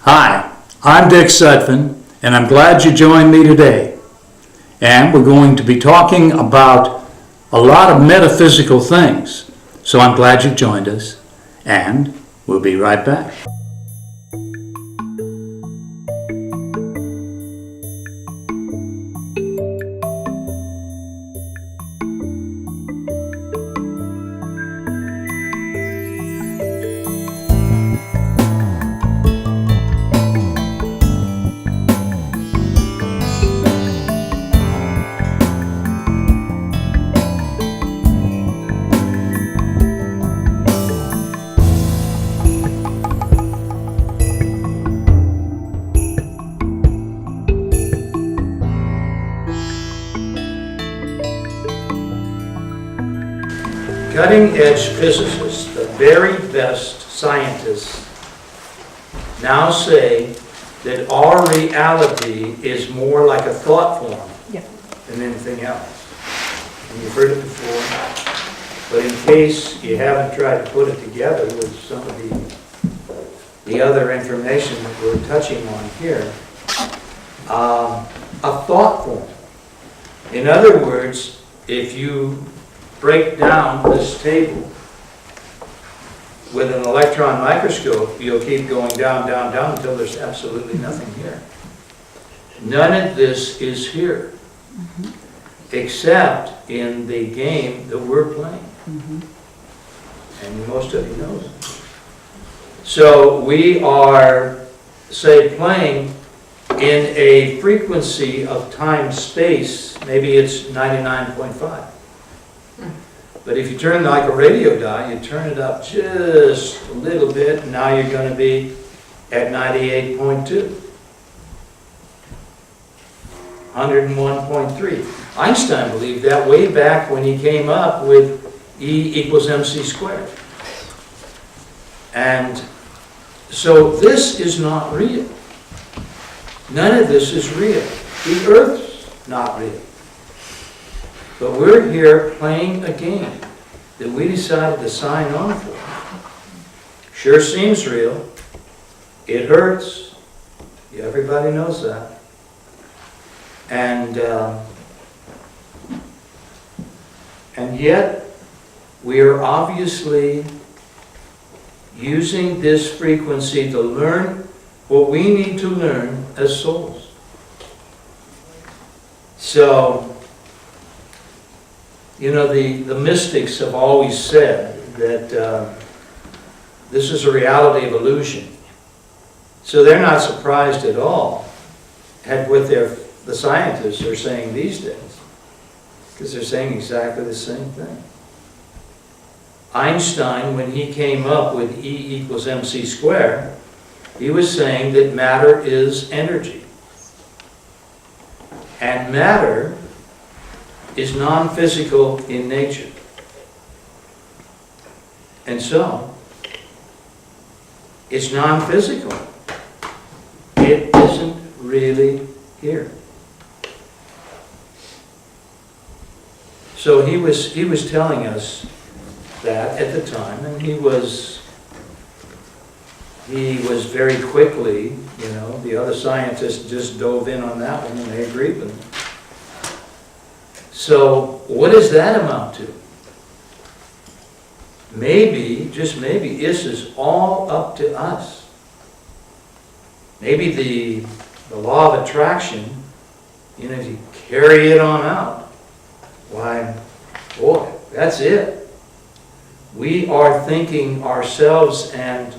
Hi, I'm Dick Sutphen, and I'm glad you joined me today. And we're going to be talking about a lot of metaphysical things. So I'm glad you joined us, and we'll be right back. Cutting-edge physicists, the very best scientists, now say that our reality is more like a thought form than anything else. And you've heard it before, but in case you haven't tried to put it together with some of the other information that we're touching on here, a thought form. In other words, if you break down this table with an electron microscope, you'll keep going down, down, down until there's absolutely nothing here. None of this is here, except in the game that we're playing. And most of you know it. So we are, say, playing in a frequency of time-space, maybe it's 99.5. But if you turn like a radio dial, you turn it up just a little bit, and now you're going to be at 98.2. 101.3. Einstein believed that way back when he came up with E equals mc squared. And so this is not real. None of this is real. The Earth's not real. But we're here playing a game that we decided to sign on for. Sure seems real. It hurts. Everybody knows that. And yet, we are obviously using this frequency to learn what we need to learn as souls. So, you know, the mystics have always said that this is a reality of illusion. So they're not surprised at all at what the scientists are saying these days, because they're saying exactly the same thing. Einstein, when he came up with E equals mc squared, he was saying that matter is energy. And matter is non-physical in nature. And so, it's non-physical. It isn't really here. So he was telling us that at the time, and he was very quickly, you know, the other scientists just dove in on that one and they agreed with him. So, what does that amount to? Maybe, just maybe, this is all up to us. Maybe the law of attraction, you know, if you carry it on out, why, boy, that's it. We are thinking ourselves and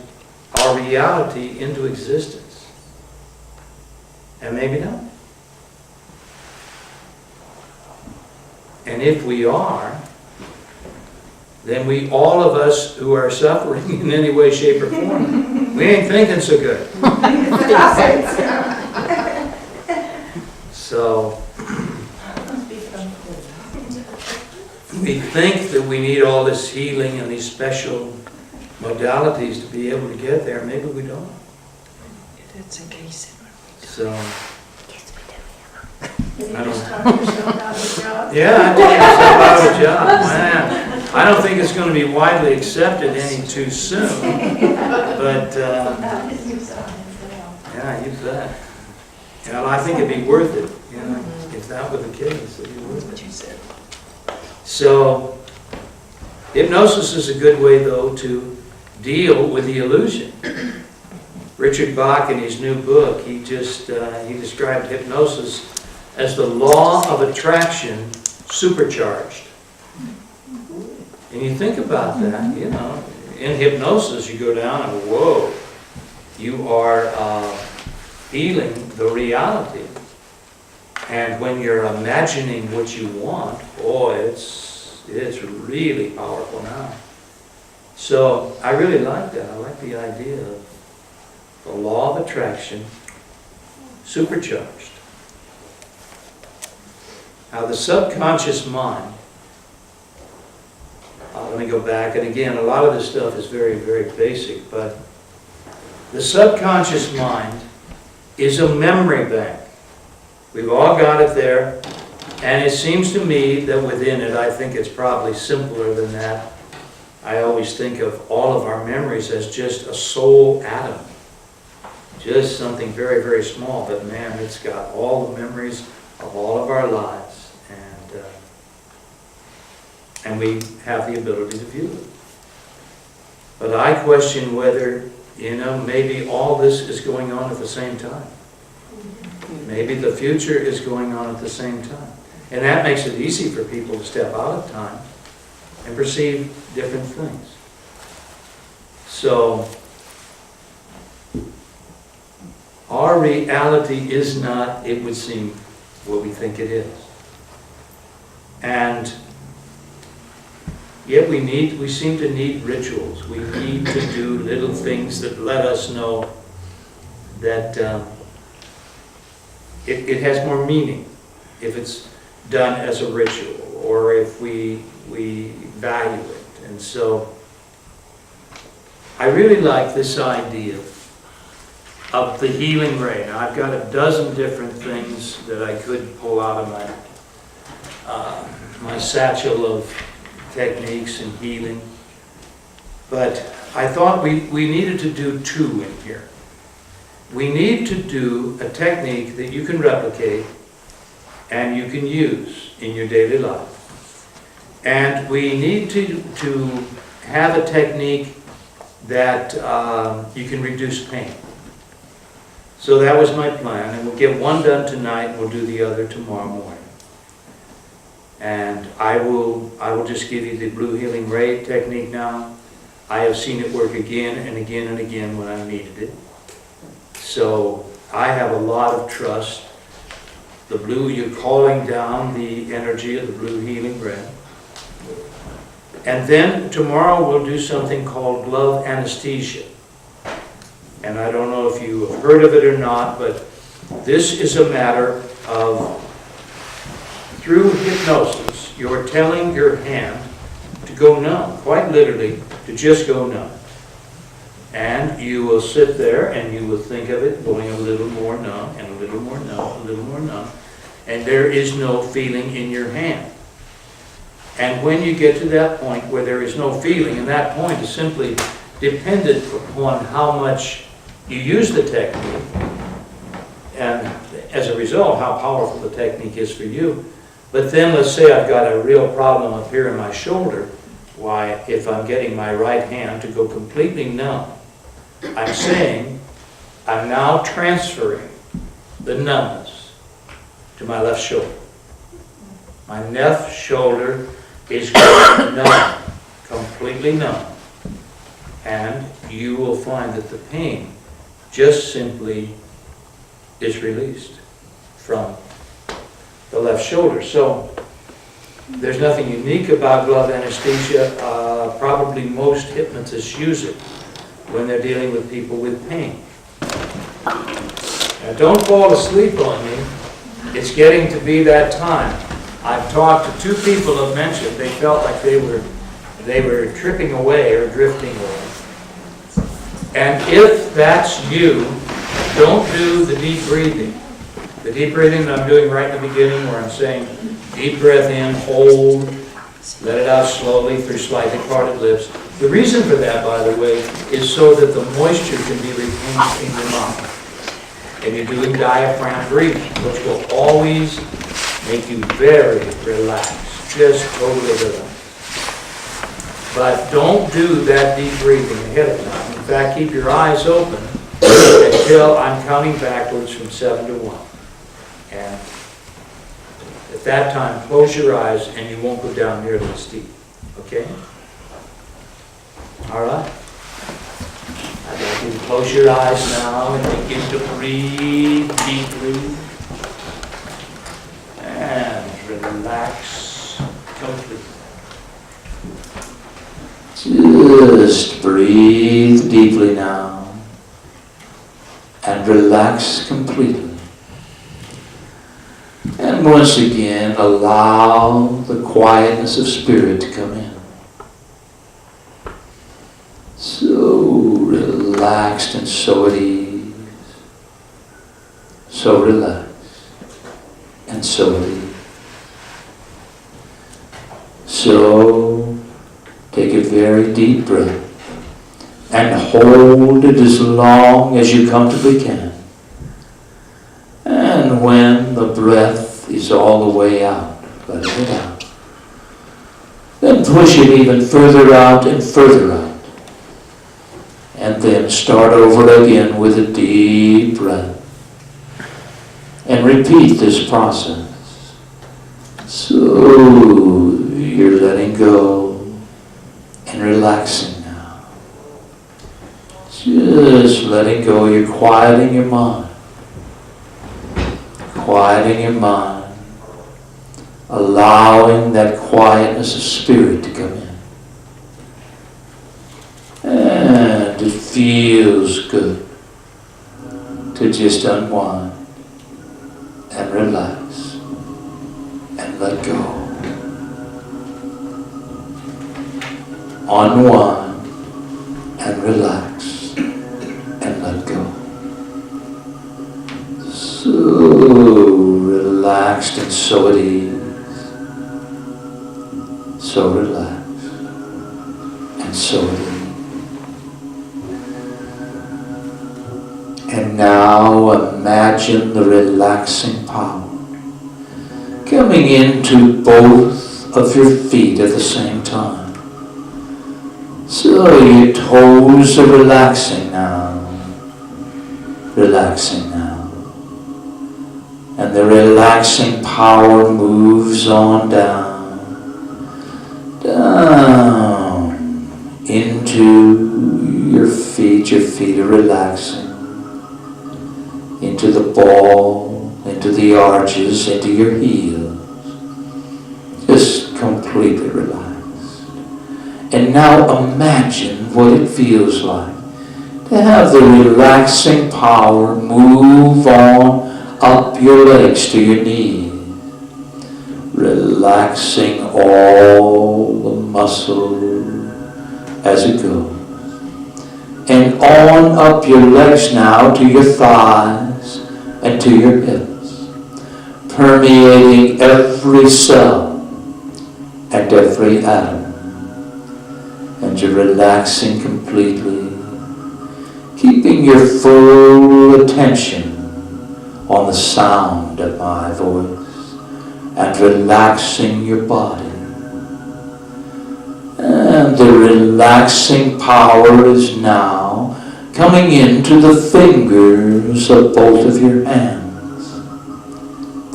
our reality into existence. And maybe not. And if we are, then all of us who are suffering in any way, shape, or form, we ain't thinking so good. So, we think that we need all this healing and these special modalities to be able to get there. Maybe we don't. So, I don't. Yeah, I think it's about a job. Man, I don't think it's going to be widely accepted any too soon. But Yeah, you bet. And I think it'd be worth it, you know, if that were the case, it'd be worth it. What you said. So, hypnosis is a good way, though, to deal with the illusion. Richard Bach, in his new book, he described hypnosis as the law of attraction supercharged. And you think about that, you know, in hypnosis you go down and whoa, you are healing the reality. And when you're imagining what you want, boy, it's really powerful now. So I really like that. I like the idea of the law of attraction supercharged. Now the subconscious mind, let me go back, and again, a lot of this stuff is very, very basic, but the subconscious mind is a memory bank. We've all got it there, and it seems to me that within it, I think it's probably simpler than that. I always think of all of our memories as just a soul atom. Just something very, very small, but man, it's got all the memories of all of our lives. And we have the ability to view it. But I question whether, you know, maybe all this is going on at the same time. Maybe the future is going on at the same time. And that makes it easy for people to step out of time and perceive different things. So, our reality is not, it would seem, what we think it is. And yet we seem to need rituals. We need to do little things that let us know that it has more meaning if it's done as a ritual or if we value it. And so I really like this idea of the healing ray. Now I've got a dozen different things that I could pull out of my satchel of techniques and healing, but I thought we needed to do two in here. We need to do a technique that you can replicate and you can use in your daily life. And we need to have a technique that you can reduce pain. So that was my plan, and we'll get one done tonight and we'll do the other tomorrow morning. And I will just give you the blue healing ray technique now. I have seen it work again and again and again when I needed it. So I have a lot of trust. The blue, you're calling down the energy of the blue healing ray. And then tomorrow we'll do something called glove anesthesia. And I don't know if you have heard of it or not, but this is a matter of, through hypnosis, you're telling your hand to go numb, quite literally, to just go numb. And you will sit there and you will think of it going a little more numb and a little more numb, a little more numb, and there is no feeling in your hand. And when you get to that point where there is no feeling, and that point is simply dependent upon how much you use the technique, and as a result, how powerful the technique is for you. But then let's say I've got a real problem up here in my shoulder. Why, if I'm getting my right hand to go completely numb, I'm saying I'm now transferring the numbness to my left shoulder. My left shoulder is going numb, completely numb. And you will find that the pain just simply is released from the left shoulder. So there's nothing unique about glove anesthesia. Probably most hypnotists use it when they're dealing with people with pain. Now don't fall asleep on me. It's getting to be that time. I've talked to two people who have mentioned they felt like they were tripping away or drifting away. And if that's you, don't do the deep breathing. The deep breathing that I'm doing right in the beginning, where I'm saying deep breath in, hold, let it out slowly through slightly parted lips. The reason for that, by the way, is so that the moisture can be retained in your mouth. and you're doing diaphragm breathing, which will always make you very relaxed, just totally relaxed. But don't do that deep breathing ahead of time. In fact, keep your eyes open until I'm counting backwards from 7 to 1. And at that time, close your eyes and you won't go down nearly as deep. Okay? All right? I'd like you to close your eyes now and begin to breathe deeply. And relax completely. Just breathe deeply now and relax completely. And once again, allow the quietness of spirit to come in. So relaxed and so at ease. So relaxed and so at ease. So take a very deep breath and hold it as long as you comfortably can. And when the breath is all the way out, let it out. Then push it even further out and further out. And then start over again with a deep breath. And repeat this process. So you're letting go and relaxing now. Just letting go. You're quieting your mind. Quieting your mind. Allowing that quietness of spirit to come in. And it feels good to just unwind and relax and let go. Unwind and relax and let go. So relaxed and so at ease. So relaxed and so at ease. And now imagine the relaxing power coming into both of your feet at the same time. So your toes are relaxing now. Relaxing now. And the relaxing power moves on down. Down into your feet. Your feet are relaxing. Into the ball, into the arches, into your heels. Just completely relaxed. And now imagine what it feels like to have the relaxing power move on up your legs to your knees. Relaxing all the muscle as it goes. And on up your legs now to your thighs and to your hips, permeating every cell and every atom. And you're relaxing completely, keeping your full attention on the sound of my voice and relaxing your body. And the relaxing power is now coming into the fingers of both of your hands.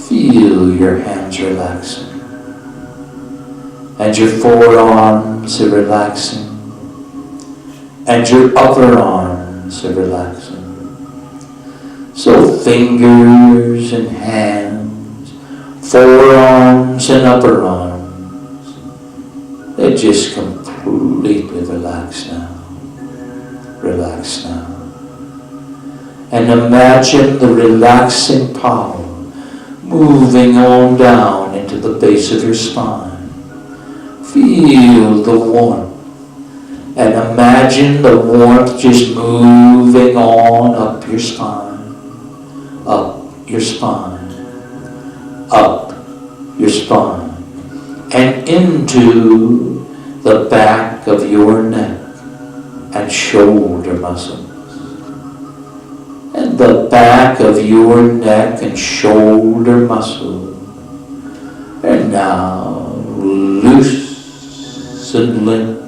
Feel your hands relaxing. And your forearms are relaxing. And your upper arms are relaxing. So fingers and hands, forearms and upper arms, they're just completely relaxed now. Relax now. And imagine the relaxing power moving on down into the base of your spine. Feel the warmth. And imagine the warmth just moving on up your spine. Up your spine. Up your spine. And into the back of your neck and shoulder muscles. And the back of your neck and shoulder muscle. And now loose and limp,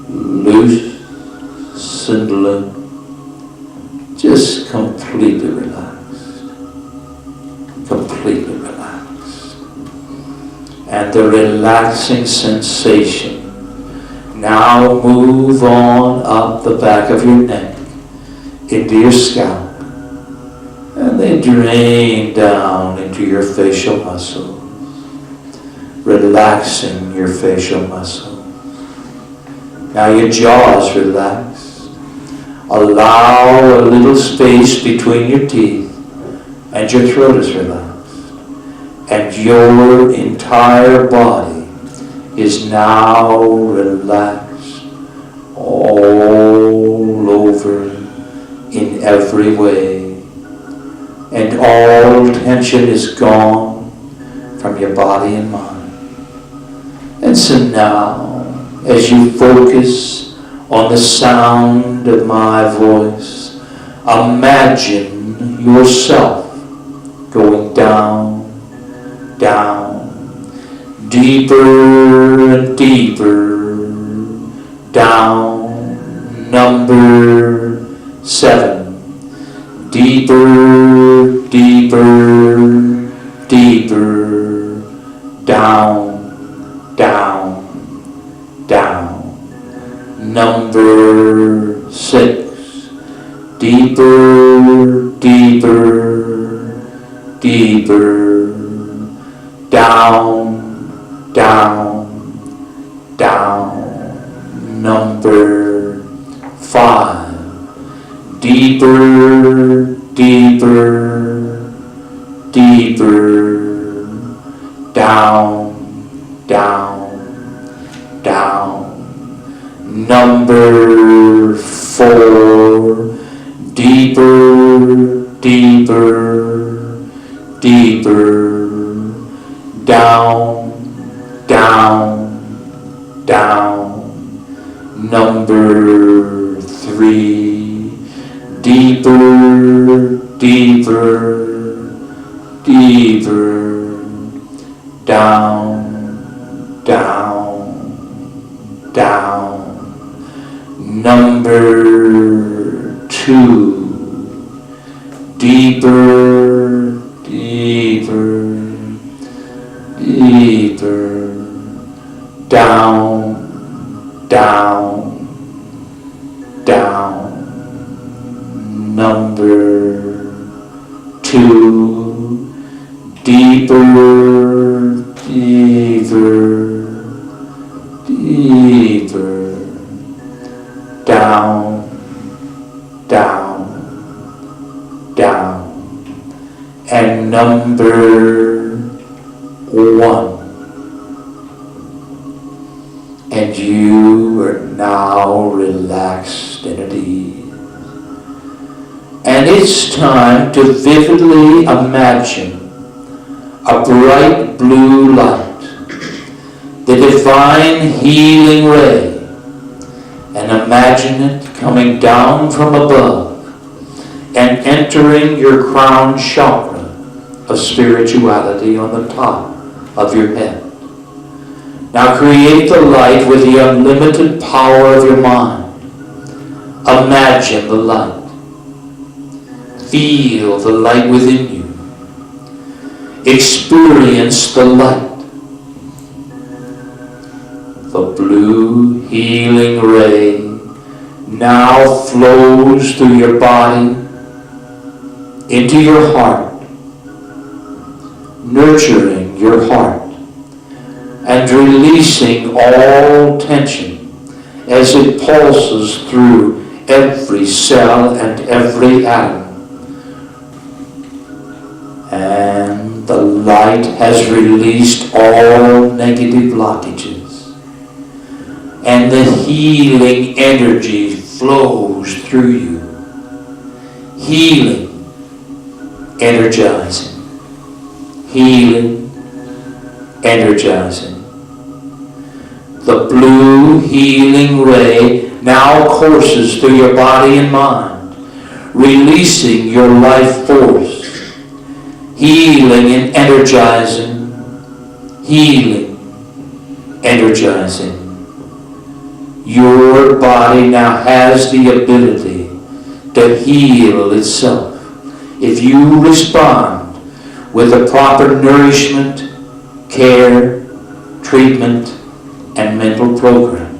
loose and limp, just completely relaxed, completely relaxed. And the relaxing sensation now move on up the back of your neck into your scalp, and they drain down into your facial muscles, relaxing your facial muscles. Now your jaw is relaxed. Allow a little space between your teeth, and your throat is relaxed. And your entire body is now relaxed all over in every way. And all tension is gone from your body and mind. And so now, as you focus on the sound of my voice, imagine yourself going down, down, deeper and deeper, down, number 7. Deeper, deeper, deeper, down, down, down. Number 6. Deeper, deeper, deeper, down, down, down. Number 5. Deeper, deeper, deeper, down, down, down. Number 4. Deeper, deeper, deeper, down, down, down. Number 3. Deeper, deeper, deeper, down, down, down. Number 2. Deeper, deeper, deeper, down, down, down. Number 2. Deeper, deeper, deeper, down, down, down. And number 1. And you are now relaxed and at ease. And it's time to vividly imagine a bright blue light, the divine healing ray, and imagine it coming down from above and entering your crown chakra of spirituality on the top of your head. Now create the light with the unlimited power of your mind. Imagine the light. Feel the light within you. Experience the light. The blue healing ray now flows through your body into your heart, nurturing your heart and releasing all tension as it pulses through every cell and every atom. And the light has released all negative blockages. And the healing energy flows through you. Healing, energizing. Healing, energizing. The blue healing ray now courses through your body and mind, releasing your life force, healing and energizing, healing, energizing. Your body now has the ability to heal itself if you respond with the proper nourishment, care, treatment, and mental program.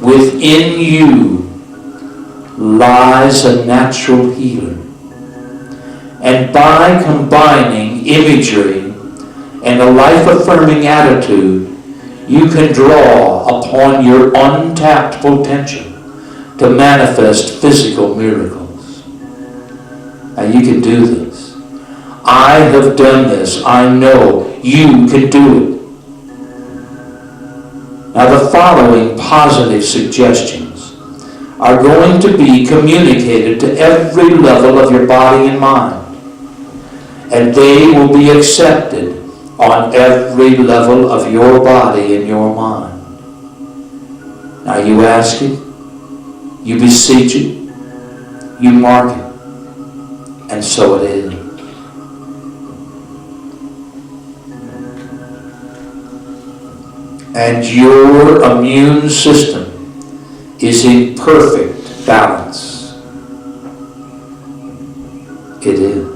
Within you lies a natural healer. And by combining imagery and a life-affirming attitude, you can draw upon your untapped potential to manifest physical miracles. Now you can do this. I have done this. I know you can do it. Now the following positive suggestions are going to be communicated to every level of your body and mind. And they will be accepted on every level of your body and your mind. Now you ask it, you beseech it, you mark it, and so it is. And your immune system is in perfect balance. It is.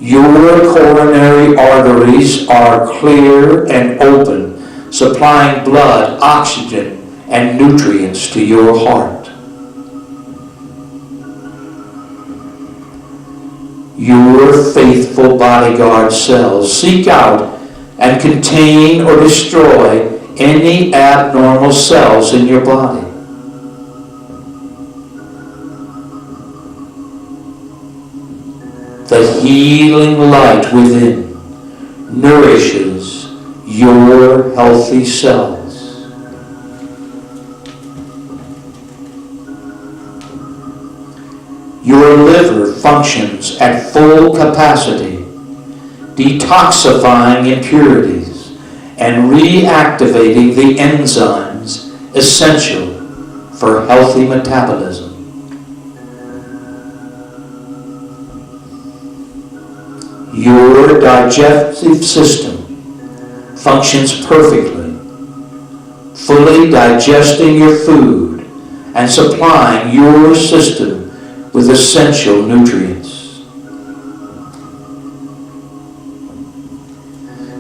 Your coronary arteries are clear and open, supplying blood, oxygen, and nutrients to your heart. Your faithful bodyguard cells seek out and contain or destroy any abnormal cells in your body. The healing light within nourishes your healthy cells. Your liver functions at full capacity, detoxifying impurities and reactivating the enzymes essential for healthy metabolism. Your digestive system functions perfectly, fully digesting your food and supplying your system with essential nutrients.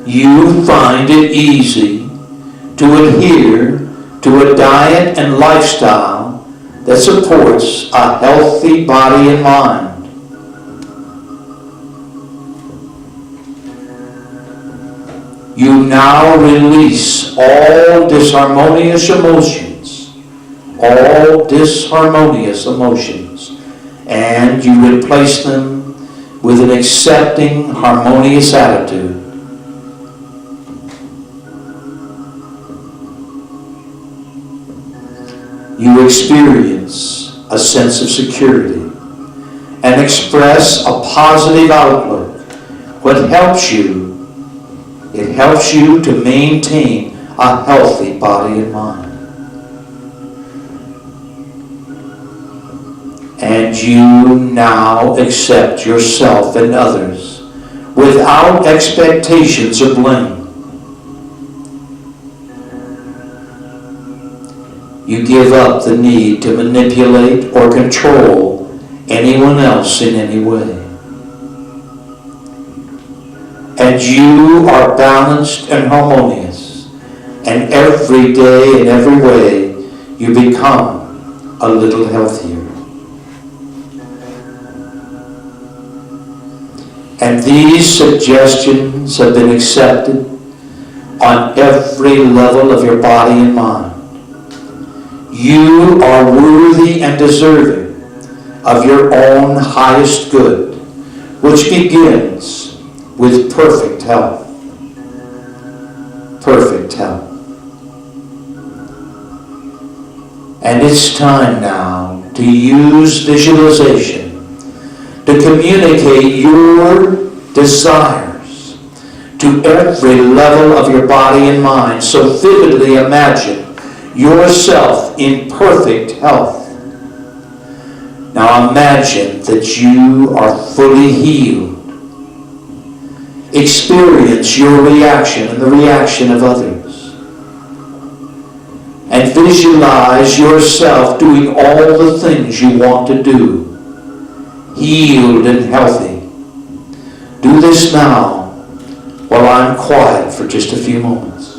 You find it easy to adhere to a diet and lifestyle that supports a healthy body and mind. You now release all disharmonious emotions, and you replace them with an accepting, harmonious attitude. You experience a sense of security and express a positive outlook. It helps you to maintain a healthy body and mind. And you now accept yourself and others without expectations or blame. You give up the need to manipulate or control anyone else in any way. And you are balanced and harmonious, and every day in every way you become a little healthier. And these suggestions have been accepted on every level of your body and mind. You are worthy and deserving of your own highest good, which begins with perfect health. Perfect health. And it's time now to use visualization to communicate your desires to every level of your body and mind. So vividly imagine yourself in perfect health Now imagine that you are fully healed. Experience your reaction and the reaction of others. And visualize yourself doing all the things you want to do, healed and healthy. Do this now while I'm quiet for just a few moments.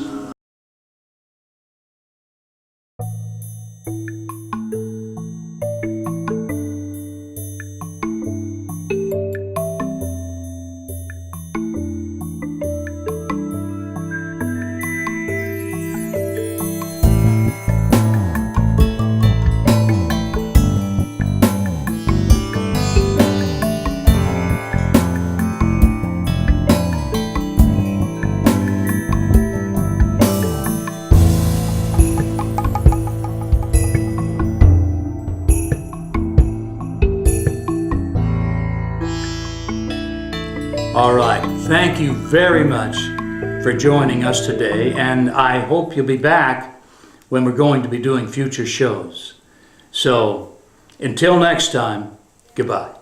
All right, thank you very much for joining us today, and I hope you'll be back when we're going to be doing future shows. So, until next time, goodbye.